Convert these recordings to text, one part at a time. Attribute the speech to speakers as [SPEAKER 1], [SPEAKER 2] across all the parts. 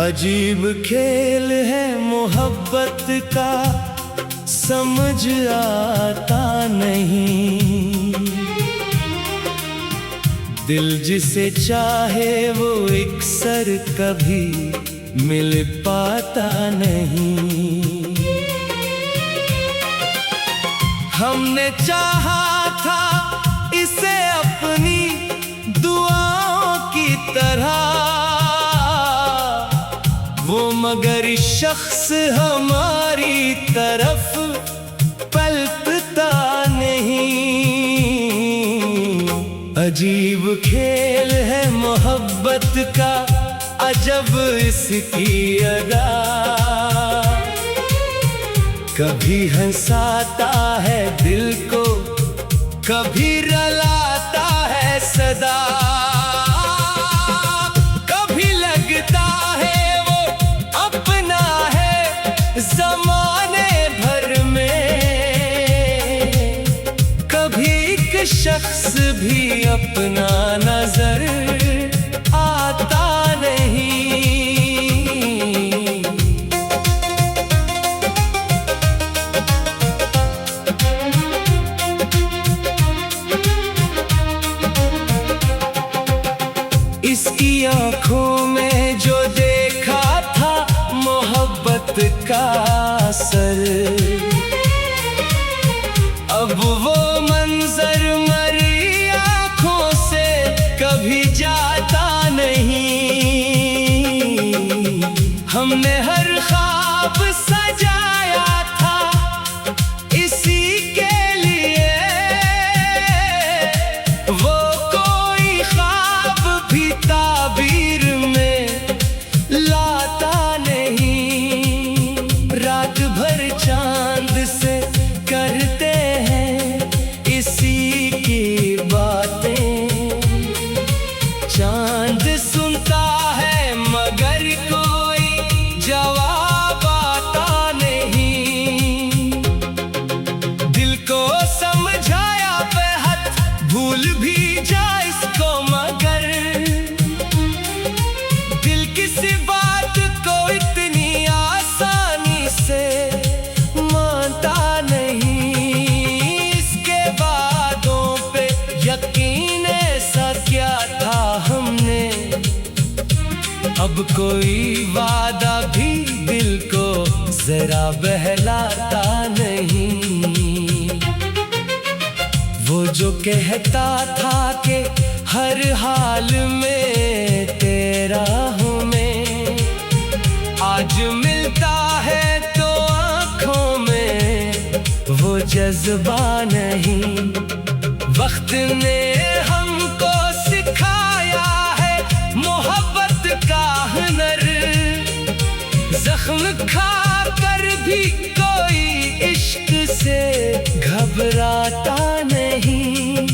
[SPEAKER 1] अजीब खेल है मोहब्बत का, समझ आता नहीं। दिल जिसे चाहे वो इकसर कभी मिल पाता नहीं। हमने चाहा था इसे अपनी दुआओं की तरह, वो मगर इस शख्स हमारी तरफ पलटता नहीं। अजीब खेल है मोहब्बत का, अजब इसकी अदा। कभी हंसाता है दिल को, कभी रलाता है सदा। कभी लगता है वो अपना है ज़माने भर में, कभी एक शख्स भी अपना नजर आता नहीं। इसकी आँखों में जो देखा था मोहब्बत का असर, अब वो मंजर मरी आँखों से कभी जाता नहीं। हमने हर ख्वाब सजाया था इसी के लिए, वो कोई ख्वाब भी ताबीर में लाता नहीं। रात भर चांद से करते हैं इसी की बातें, चांद सुनता है मगर कोई जवाब आता नहीं। दिल को समझाया बेहद भूल भी जा इसको, मगर दिल किसी बात को इतनी आसानी से मानता नहीं। इसके वादों पे यकीन ऐसा क्या था हमने, अब कोई वादा भी दिल को जरा बहलाता नहीं। वो जो कहता था कि हर हाल में तेरा हूँ मैं, आज मिलता है तो आँखों में वो जज्बा नहीं। वक्त ने हमको सिखाया है मोहब्बत का हुनर, जख्म खा कर भी कोई इश्क से घबराता नहीं।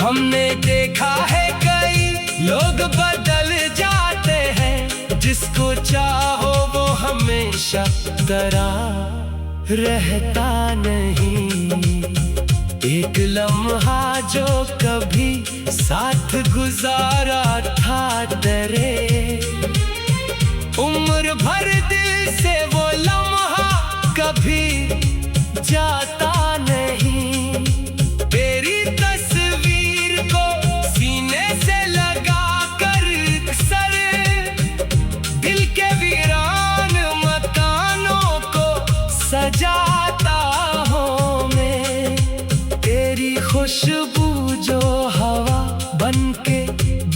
[SPEAKER 1] हमने देखा है कई लोग बदल जाते हैं, जिसको चाहो वो हमेशा तरह रहता नहीं। एक लम्हा जो कभी साथ गुजारा था तेरे, उम्र भर दिल से वो लम्हा कभी जाता नहीं। तेरी तस्वीर को सीने से लगा कर सर, दिल के वीरान मकानों को सजाता हूँ मैं। तेरी खुशबू जो हवा बन के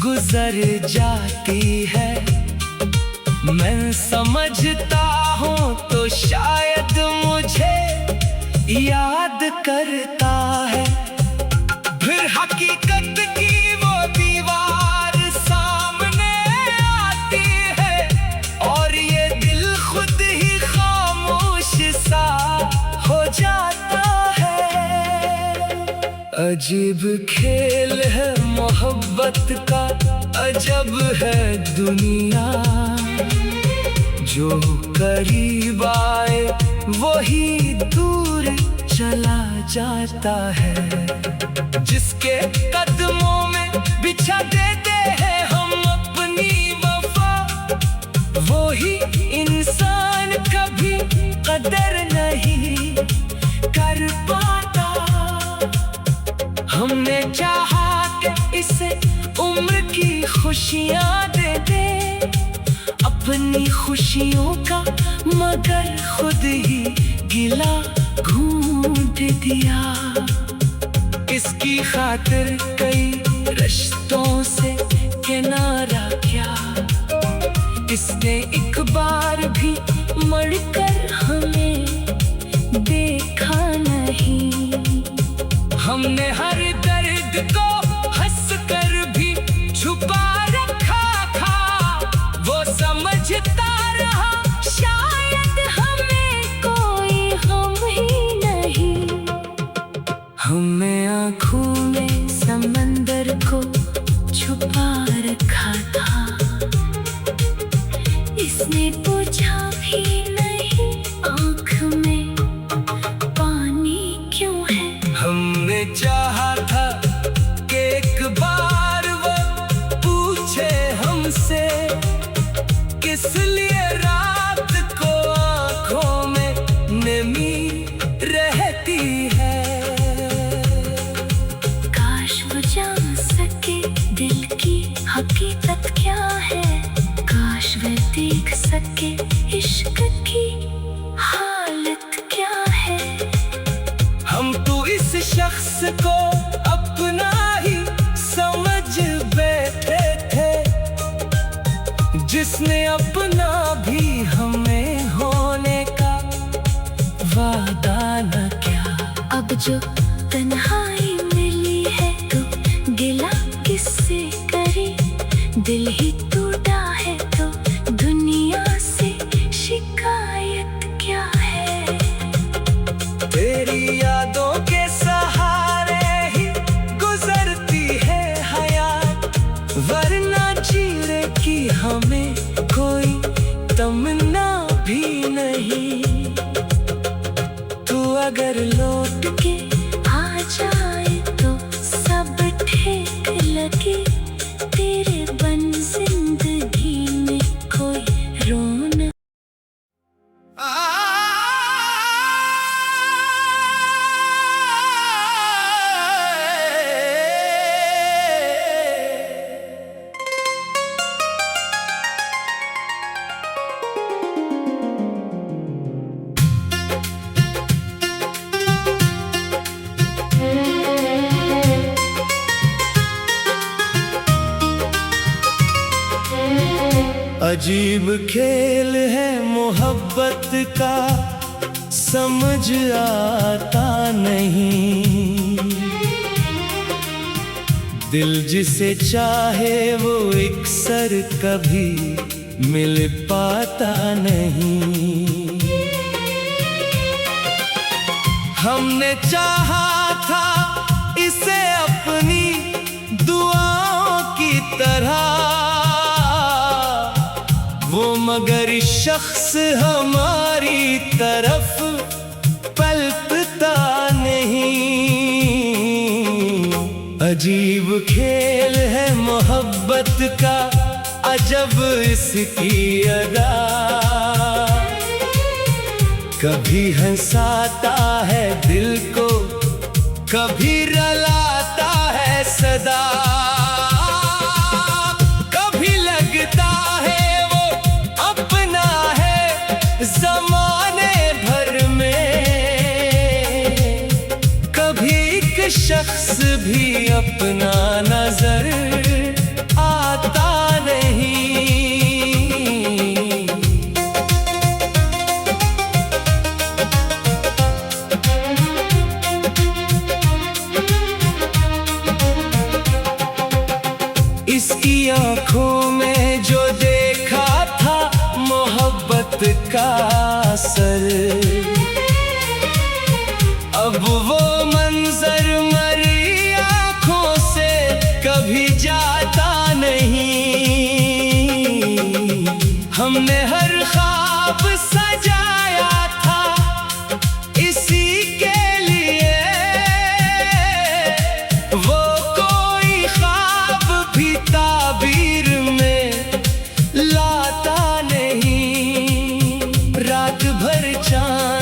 [SPEAKER 1] गुजर जाती है, मैं समझता हूँ तो शायद मुझे याद करता है। फिर हकीकत की वो दीवार सामने आती है, और ये दिल खुद ही खामोश सा हो जाता है। अजीब खेल है मोहब्बत का, अजब है दुनिया। जो करीब आए वही दूर चला जाता है, जिसके कदमों में बिछा देते हैं हम अपनी वफा, कदर नहीं कर पाता। हमने चाहा कि इसे उम्र की खुशियां दे दे, अपनी खुशियों का मगर खुद ही गिला घूंट दिया। इसकी खातिर कई रिश्तों से किनारा किया, इसने एक बार भी मड़कर हमें देखा नहीं। हमने हर दर्द को हंस कर भी छुपा रखा था, वो समझता रहा शायद हमें कोई हम ही नहीं। हमने आँखों में समंदर को छुपा रखा था, इसने पूछा भी नहीं आँख में पानी क्यों है। हमने चाहा था कि एक बार वो पूछे हमसे किस लिए रात को आँखों में नमी रहती है। काश वो जान सके दिल की हकीकत क्या है, काश वे देख सके इश्क की हालत क्या है। हम तो इस शख्स को अपना ही समझ बैठे थे, जिसने अपना भी हमें होने का वादा न किया। अब जो तन्हाई मिली है तो गिला किससे करे, दिल ही टूटा है तो दुनिया से शिकायत क्या है। तेरी यादों के सहारे ही गुजरती है हयात, वरना जीने की हमें कोई तमन्ना भी नहीं। तू अगर लौट के आ जाए तो सब ठीक लगे, तेरे बन जिंदगी में कोई रोना। अजीब खेल है मोहब्बत का, समझ आता नहीं। दिल जिसे चाहे वो इकसर कभी मिल पाता नहीं। हमने चाहा था इसे अपनी दुआओं की तरह, वो मगर शख्स हमारी तरफ पलटता नहीं। अजीब खेल है मोहब्बत का, अजब इसकी अदा, कभी हंसाता है दिल को, कभी रलाता है सदा। कभी लगता है वो अपना है ज़माने भर में, कभी एक शख्स भी अपना नजर आता नहीं। इसकी आँखों में जो देखा था मोहब्बत का असर, अब वो मंजर मरी आँखों से कभी जाता नहीं। हमने हर ख्वाब सजाया था इसी के लिए, वो कोई ख्वाब भी ताबीर में लाता नहीं। रात भर चांद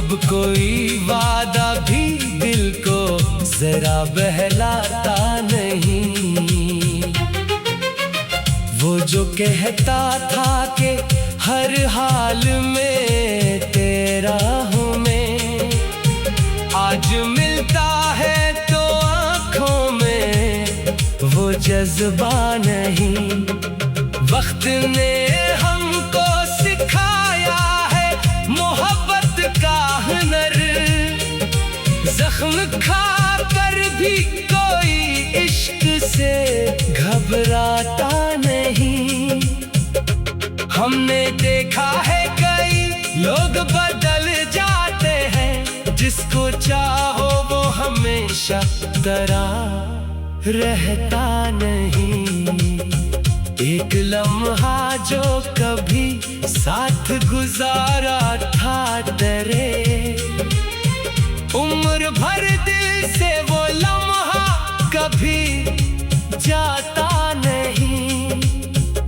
[SPEAKER 1] अब कोई वादा भी दिल को जरा बहलाता नहीं। वो जो कहता था कि हर हाल में तेरा हूँ मैं, आज मिलता है तो आँखों में वो जज्बा नहीं। वक्त ने हमको सिखाया है मोहब्बत का हुनर, जख्म खा कर भी कोई इश्क से घबराता नहीं। हमने देखा है कई लोग बदल जाते हैं, जिसको चाहो वो हमेशा तरह रहता नहीं। एक लम्हा जो कभी साथ गुजारा था तेरे, उम्र भर दिल से वो लम्हा कभी जाता नहीं।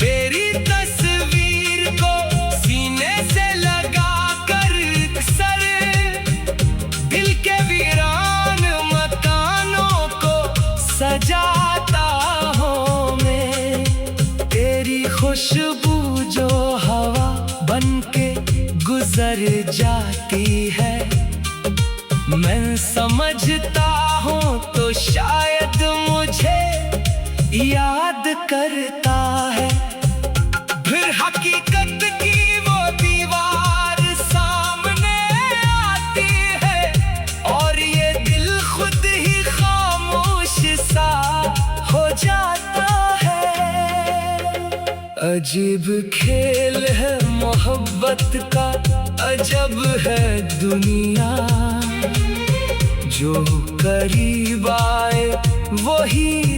[SPEAKER 1] तेरी तस्वीर को सीने से लगा कर सर दिल के वीरान मकानों को सजाता हूँ मैं। तेरी खुशबू जो हवा बनके गुजर जाती है, मैं समझता हूँ तो शायद मुझे याद करता है। फिर हकीकत की वो दीवार सामने आती है, और ये दिल खुद ही खामोश सा हो जाता है। अजीब खेल है मोहब्बत का, अजब है दुनिया, जो करीब आए वही